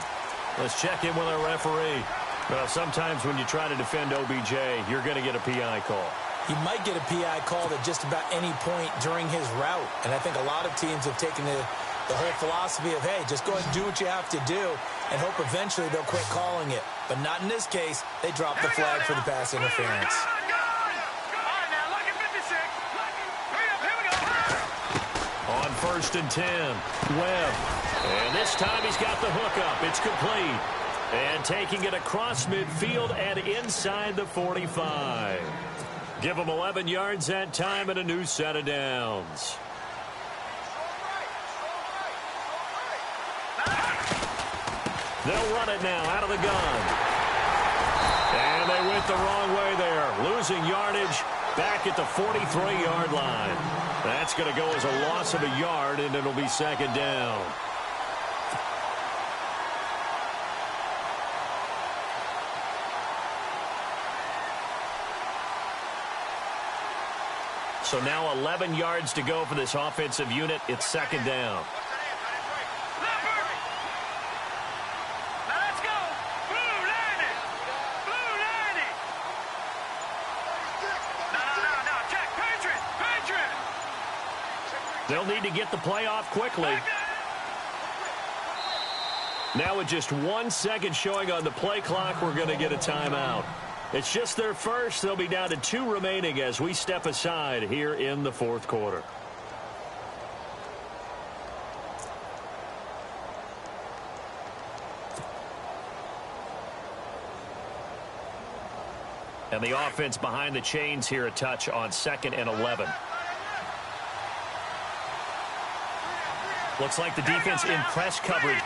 Let's check in with our referee. Well, sometimes when you try to defend OBJ, you're going to get a PI call. He might get a PI called at just about any point during his route. And I think a lot of teams have taken the whole philosophy of, hey, just go ahead and do what you have to do and hope eventually they'll quit calling it. But not in this case. They dropped the flag for the pass interference. On 1st and 10, Webb. And this time he's got the hookup. It's complete. And taking it across midfield and inside the 45. Give him 11 yards that time and a new set of downs. They'll run it now out of the gun. And they went the wrong way there. Losing yardage back at the 43-yard line. That's going to go as a loss of a yard, and it'll be second down. So now 11 yards to go for this offensive unit. It's second down. They'll need to get the play off quickly. Now with just 1 second showing on the play clock, we're going to get a timeout. It's just their first. They'll be down to 2 remaining as we step aside here in the fourth quarter. And the offense behind the chains here a touch on 2nd and 11. Looks like the defense in press coverage.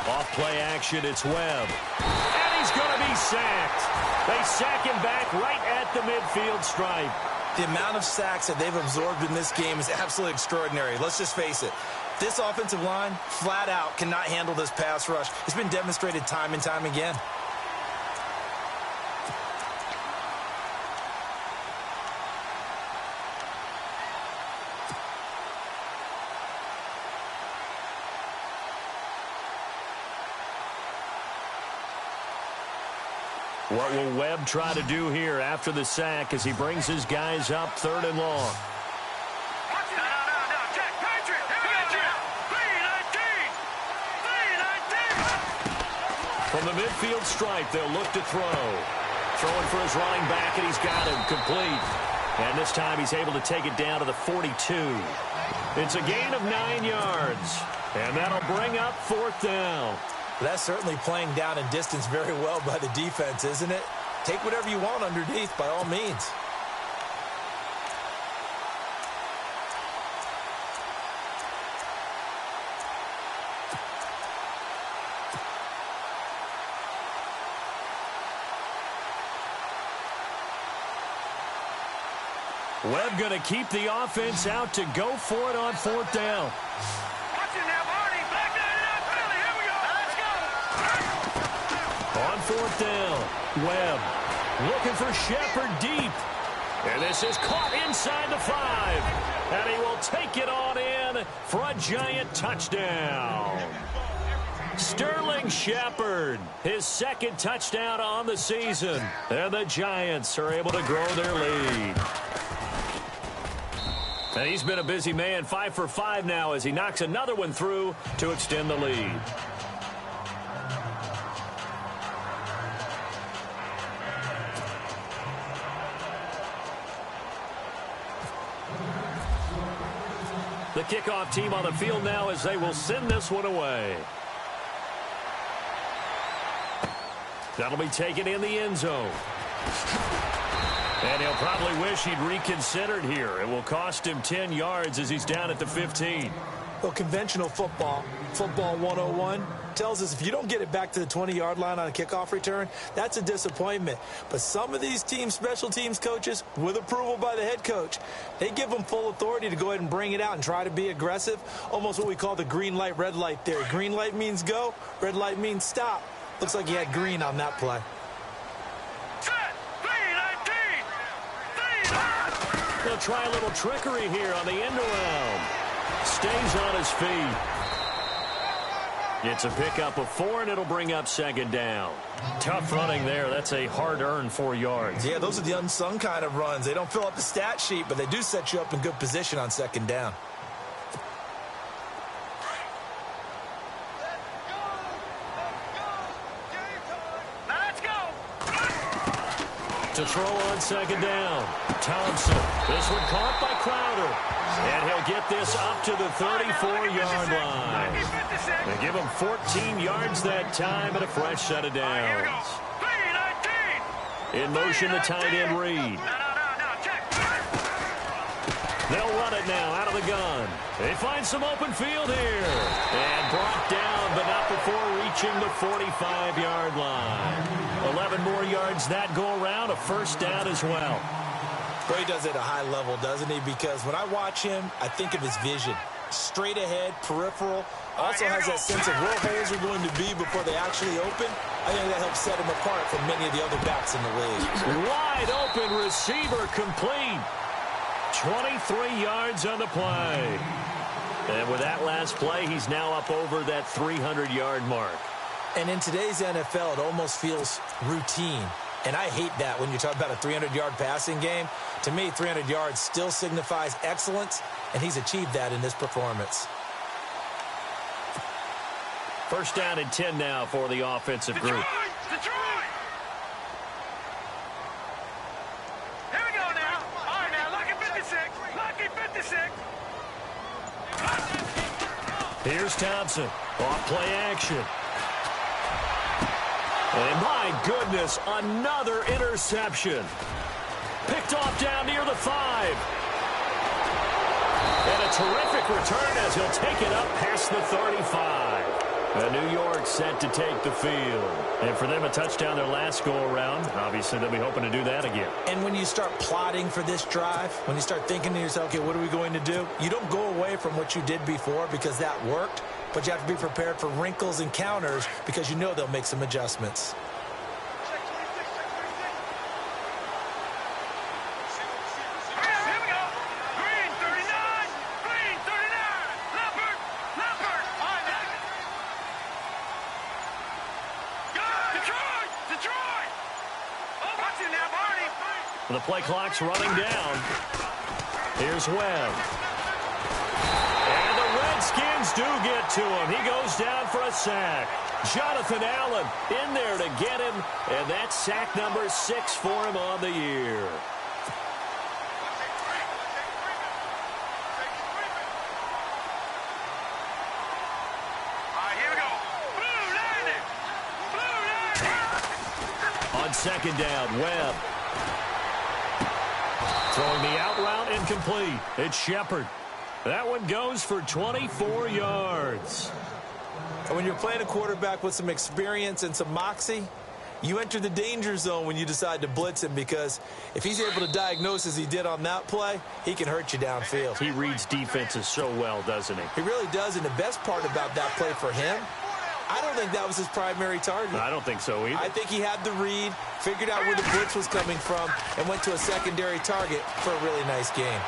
Off play action, it's Webb. And he's going to be sacked. They sack him back right at the midfield stripe. The amount of sacks that they've absorbed in this game is absolutely extraordinary. Let's just face it. This offensive line, flat out, cannot handle this pass rush. It's been demonstrated time and time again. What will Webb try to do here after the sack as he brings his guys up 3rd and long? From the midfield stripe, they'll look to throw. Throwing for his running back, and he's got him complete. And this time he's able to take it down to the 42. It's a gain of 9 yards. And that'll bring up 4th down. That's certainly playing down in distance very well by the defense, isn't it? Take whatever you want underneath by all means. Webb going to keep the offense out to go for it on 4th down. On 4th down, Webb looking for Shepard deep. And this is caught inside the 5. And he will take it on in for a giant touchdown. Sterling Shepard, his 2nd touchdown on the season. And the Giants are able to grow their lead. And he's been a busy man, 5 for 5 now as he knocks another one through to extend the lead. The kickoff team on the field now as they will send this one away. That'll be taken in the end zone. And he'll probably wish he'd reconsidered here. It will cost him 10 yards as he's down at the 15. Well, conventional football 101, tells us if you don't get it back to the 20-yard line on a kickoff return, that's a disappointment. But some of these team special teams coaches, with approval by the head coach, they give them full authority to go ahead and bring it out and try to be aggressive, almost what we call the green light, red light theory. Green light means go, red light means stop. Looks like he had green on that play. They'll try a little trickery here on the end around. Stays on his feet. It's a pickup of 4, and it'll bring up second down. Tough running there. That's a hard-earned 4 yards. Yeah, those are the unsung kind of runs. They don't fill up the stat sheet, but they do set you up in good position on second down. To throw on second down. Thompson. This one caught by Crowder. And he'll get this up to the 34-yard line. They give him 14 yards that time and a fresh set of downs. In motion, the tight end Reed. They'll run it now out of the gun. They find some open field here. And brought down, but not before reaching the 45-yard line. 11 more yards that go around, a first down as well. Well, he does it at a high level, doesn't he? Because when I watch him, I think of his vision. Straight ahead, peripheral. Also has that sense of where holes are going to be before they actually open. I think that helps set him apart from many of the other backs in the league. Wide open receiver complete. 23 yards on the play. And with that last play, he's now up over that 300-yard mark. And in today's NFL, it almost feels routine. And I hate that when you talk about a 300-yard passing game. To me, 300 yards still signifies excellence, and he's achieved that in this performance. First down and 10 now for the offensive group. Detroit! Here we go now. All right, now, lucky 56. Lucky 56. Here's Thompson. Off play action. And my goodness, another interception. Picked off down near the 5. And a terrific return as he'll take it up past the 35. And New York set to take the field. And for them, a touchdown their last go-around. Obviously, they'll be hoping to do that again. And when you start plotting for this drive, when you start thinking to yourself, okay, what are we going to do? You don't go away from what you did before because that worked. But you have to be prepared for wrinkles and counters because you know they'll make some adjustments. The play clock's running down. Here's Webb. And the Redskins do get to him. He goes down for a sack. Jonathan Allen in there to get him. And that's sack number 6 for him on the year. On second down, Webb. Throwing the out route incomplete. It's Shepard. That one goes for 24 yards. And when you're playing a quarterback with some experience and some moxie, you enter the danger zone when you decide to blitz him because if he's able to diagnose as he did on that play, he can hurt you downfield. He reads defenses so well, doesn't he? He really does, and the best part about that play for him, I don't think that was his primary target. I don't think so either. I think he had the read, figured out where the blitz was coming from, and went to a secondary target for a really nice game.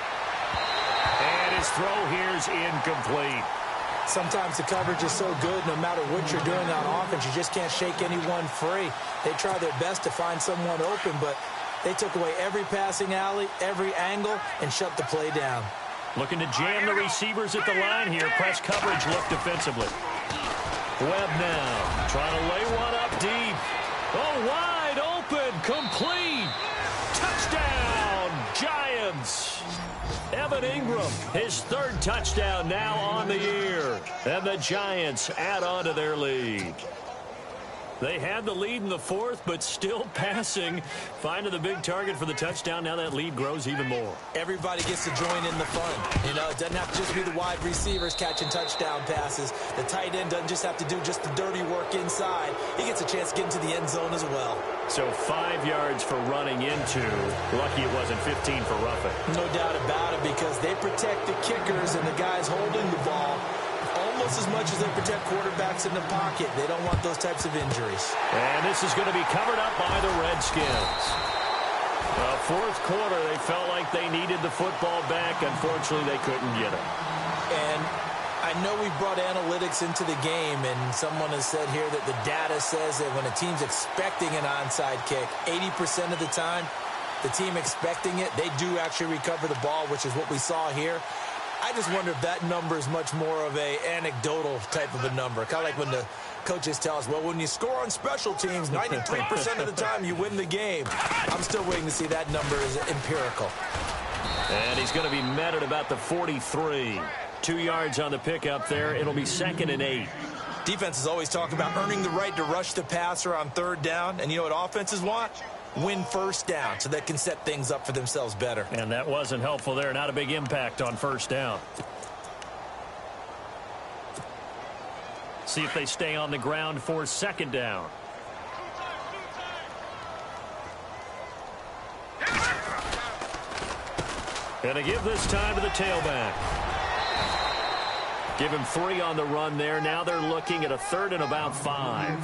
And his throw here's incomplete. Sometimes the coverage is so good, no matter what you're doing on offense, you just can't shake anyone free. They try their best to find someone open, but they took away every passing alley, every angle, and shut the play down. Looking to jam the receivers at the line here. Press coverage look defensively. Webb now, trying to lay one up deep. Oh, wide open, complete. Touchdown, Giants. Evan Ingram, his 3rd touchdown now on the year. And the Giants add on to their lead. They had the lead in the fourth, but still passing. Finding the big target for the touchdown. Now that lead grows even more. Everybody gets to join in the fun. You know, it doesn't have to just be the wide receivers catching touchdown passes. The tight end doesn't just have to do just the dirty work inside. He gets a chance to get into the end zone as well. So 5 yards for running into. Lucky it wasn't 15 for roughing. No doubt about it, because they protect the kickers and the guys holding the ball almost as much as they protect quarterbacks in the pocket. They don't want those types of injuries. And this is going to be covered up by the Redskins. Fourth quarter, they felt like they needed the football back. Unfortunately, they couldn't get it. And I know we brought analytics into the game, and someone has said here that the data says that when a team's expecting an onside kick, 80% of the time, the team expecting it, they do actually recover the ball, which is what we saw here. I just wonder if that number is much more of a anecdotal type of a number. Kind of like when the coaches tell us, well, when you score on special teams, 93% of the time you win the game. I'm still waiting to see that number is empirical. And he's going to be met at about the 43. 2 yards on the pickup there. It'll be 2nd and 8. Defenses always talk about earning the right to rush the passer on third down. And you know what offenses want? Win first down so they can set things up for themselves better. And that wasn't helpful there. Not a big impact on first down. See if they stay on the ground for 2nd down. And to give this time to the tailback. Give him 3 on the run there. Now they're looking at a 3rd and about 5.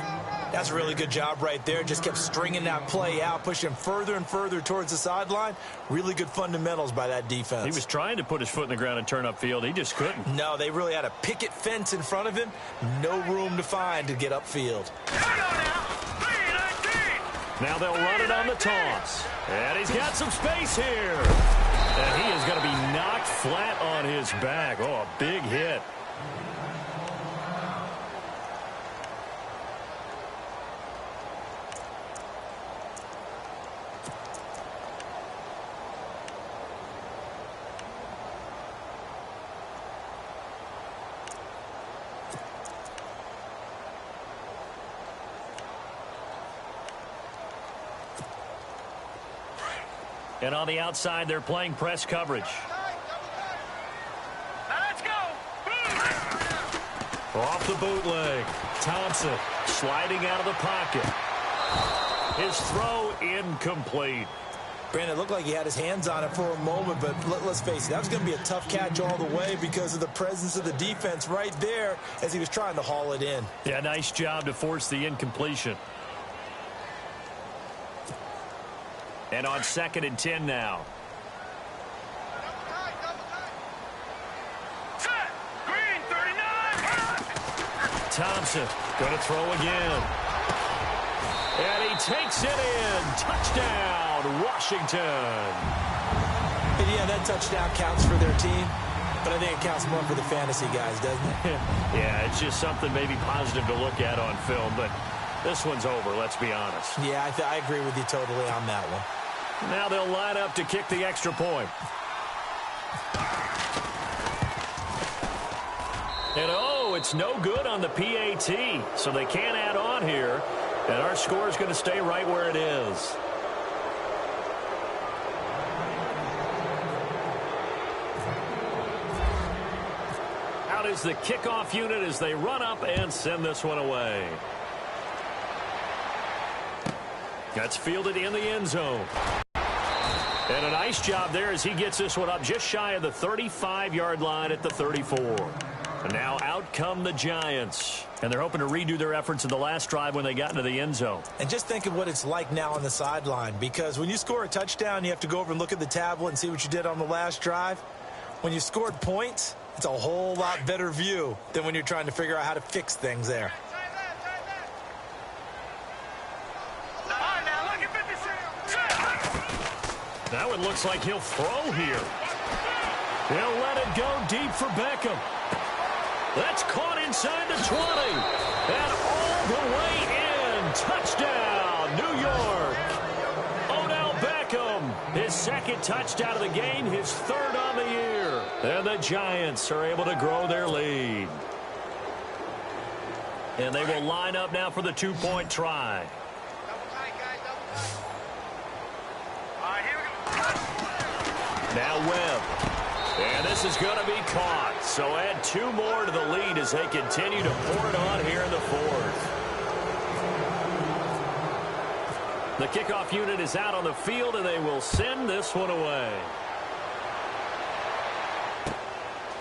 That's a really good job right there. Just kept stringing that play out, pushing him further and further towards the sideline. Really good fundamentals by that defense. He was trying to put his foot in the ground and turn upfield. He just couldn't. No, they really had a picket fence in front of him. No room to find to get upfield. Now they'll run it on the toss. And he's got some space here. And he is going to be knocked flat on his back. Oh, a big hit. And on the outside, they're playing press coverage. Now let's go. Off the bootleg. Thompson sliding out of the pocket. His throw incomplete. Brandon, it looked like he had his hands on it for a moment, but let's face it, that was going to be a tough catch all the way because of the presence of the defense right there as he was trying to haul it in. Yeah, nice job to force the incompletion. And on 2nd and 10 now. Set. Green 39. Thompson going to throw again. And he takes it in. Touchdown, Washington. And yeah, that touchdown counts for their team, but I think it counts more for the fantasy guys, doesn't it? Yeah, it's just something maybe positive to look at on film, but this one's over, let's be honest. Yeah, I agree with you totally on that one. Now they'll line up to kick the extra point. And oh, it's no good on the PAT, so they can't add on here. And our score is going to stay right where it is. Out is the kickoff unit as they run up and send this one away. That's fielded in the end zone. And a nice job there as he gets this one up just shy of the 35-yard line at the 34. And now out come the Giants. And they're hoping to redo their efforts in the last drive when they got into the end zone. And just think of what it's like now on the sideline, because when you score a touchdown, you have to go over and look at the tablet and see what you did on the last drive. When you scored points, it's a whole lot better view than when you're trying to figure out how to fix things there. Now it looks like he'll throw here. He'll let it go deep for Beckham. That's caught inside the 20. And all the way in. Touchdown, New York. Odell Beckham, his 2nd touchdown of the game, his 3rd on the year. And the Giants are able to grow their lead. And they will line up now for the two-point try. Now Webb. And this is going to be caught. So add 2 more to the lead as they continue to pour it on here in the fourth. The kickoff unit is out on the field, and they will send this one away.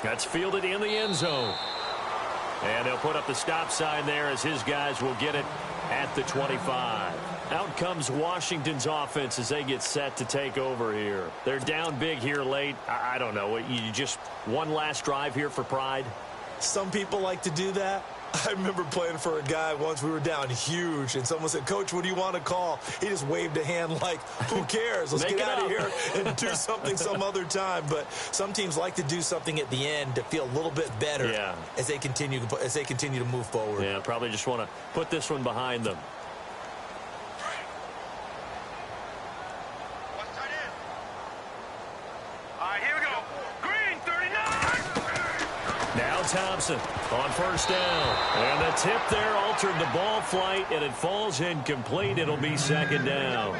That's fielded in the end zone. And they'll put up the stop sign there as his guys will get it at the 25. Out comes Washington's offense as they get set to take over here. They're down big here late. I don't know. You just one last drive here for pride? Some people like to do that. I remember playing for a guy once. We were down huge, and someone said, "Coach, what do you want to call?" He just waved a hand like, who cares? Let's get out of here and do something some other time. But some teams like to do something at the end to feel a little bit better as they continue to move forward. Yeah, probably just want to put this one behind them. Thompson on first down. And the tip there altered the ball flight, and it falls incomplete. It'll be second down.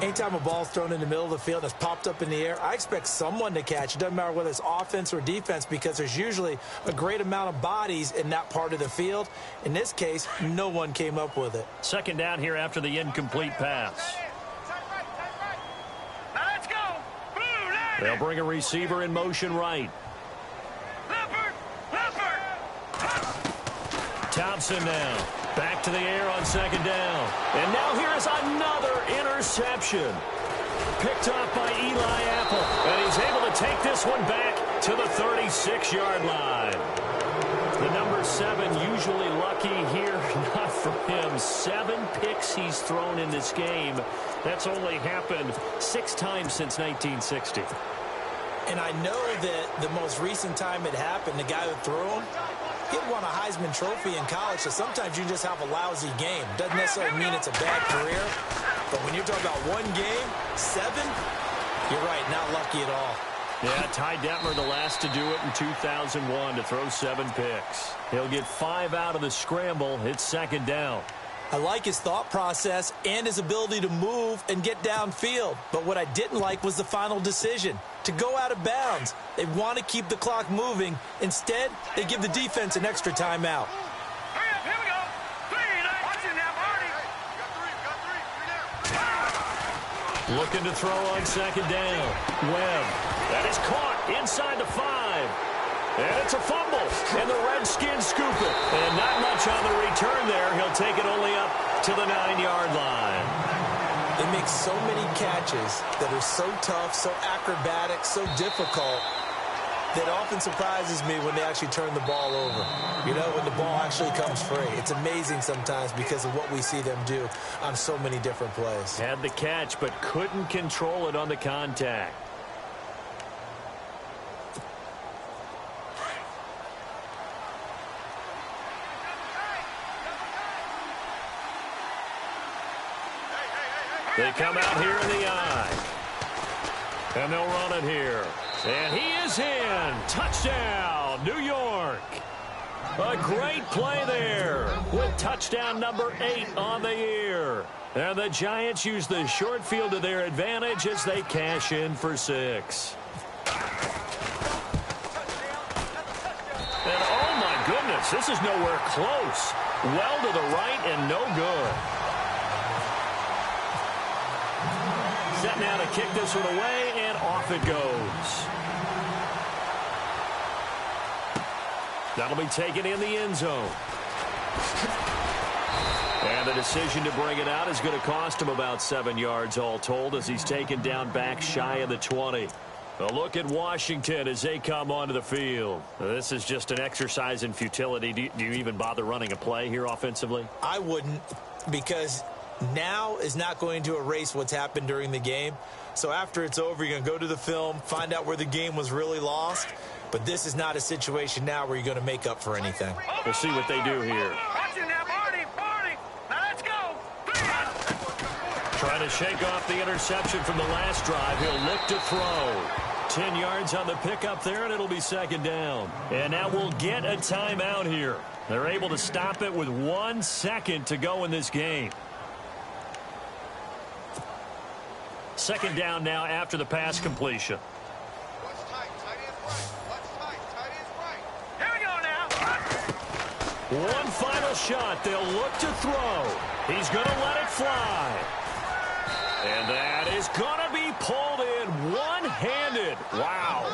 Anytime a ball's thrown in the middle of the field that's popped up in the air, I expect someone to catch. It doesn't matter whether it's offense or defense because there's usually a great amount of bodies in that part of the field. In this case, no one came up with it. Second down here after the incomplete pass. Now let's go. They'll bring a receiver in motion right. Thompson now back to the air on second down. And now here is another interception. Picked off by Eli Apple. And he's able to take this one back to the 36-yard line. The number 7 usually lucky here. Not for him. 7 picks he's thrown in this game. That's only happened 6 times since 1960. And I know that the most recent time it happened, the guy who threw him, he won a Heisman Trophy in college, so sometimes you just have a lousy game. Doesn't necessarily mean it's a bad career, but when you're talking about one game, 7, you're right, not lucky at all. Yeah, Ty Detmer, the last to do it in 2001 to throw 7 picks. He'll get 5 out of the scramble. It's second down. I like his thought process and his ability to move and get downfield. But what I didn't like was the final decision, to go out of bounds. They want to keep the clock moving. Instead, they give the defense an extra timeout. Hurry up, here we go. 3, watch it now, Marty. Got 3. Looking to throw on second down. Webb. That is caught inside the 5. And it's a fumble, and the Redskins scoop it. And not much on the return there. He'll take it only up to the 9-yard line. They make so many catches that are so tough, so acrobatic, so difficult, that often surprises me when they actually turn the ball over. You know, when the ball actually comes free. It's amazing sometimes because of what we see them do on so many different plays. Had the catch, but couldn't control it on the contact. They come out here in the eye. And they'll run it here. And he is in. Touchdown, New York. A great play there with touchdown number 8 on the year. And the Giants use the short field to their advantage as they cash in for 6. And oh my goodness, this is nowhere close. Well to the right and no good. Set now to kick this one away, and off it goes. That'll be taken in the end zone. And the decision to bring it out is going to cost him about 7 yards all told as he's taken down back shy of the 20. A look at Washington as they come onto the field. This is just an exercise in futility. Do you even bother running a play here offensively? I wouldn't, because now is not going to erase what's happened during the game. So after it's over, you're going to go to the film, find out where the game was really lost. But this is not a situation now where you're going to make up for anything. We'll see what they do here. Watch it now, Marty. Now let's go. 3. Trying to shake off the interception from the last drive. He'll look to throw. 10 yards on the pickup there, and it'll be second down. And now we'll get a timeout here. They're able to stop it with 1 second to go in this game. Second down now after the pass completion. What's tight? Tight end's right. What's tight? Tight end's right. Here we go now. One final shot. They'll look to throw. He's going to let it fly. And that is going to be pulled in one-handed. Wow.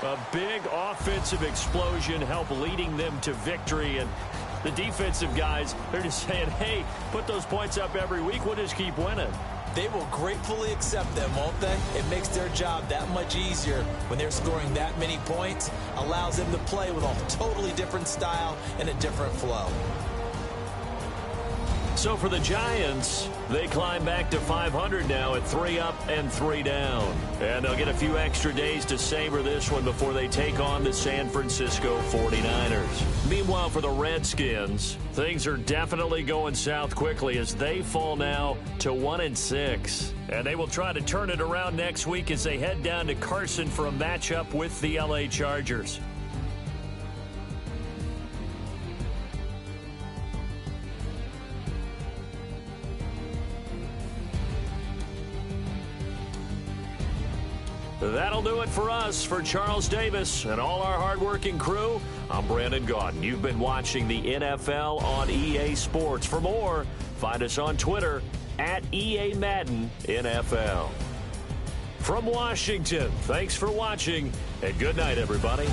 A big offensive explosion helped leading them to victory. And the defensive guys, they're just saying, hey, put those points up every week. We'll just keep winning. They will gratefully accept them, won't they? It makes their job that much easier when they're scoring that many points. Allows them to play with a totally different style and a different flow. So for the Giants, they climb back to 500 now at 3 up and 3 down. And they'll get a few extra days to savor this one before they take on the San Francisco 49ers. Meanwhile, for the Redskins, things are definitely going south quickly as they fall now to 1-6. And they will try to turn it around next week as they head down to Carson for a matchup with the LA Chargers. That'll do it for us. For Charles Davis and all our hardworking crew, I'm Brandon Gaudin. You've been watching the NFL on EA Sports. For more, find us on Twitter at EA Madden NFL. From Washington, thanks for watching, and good night, everybody.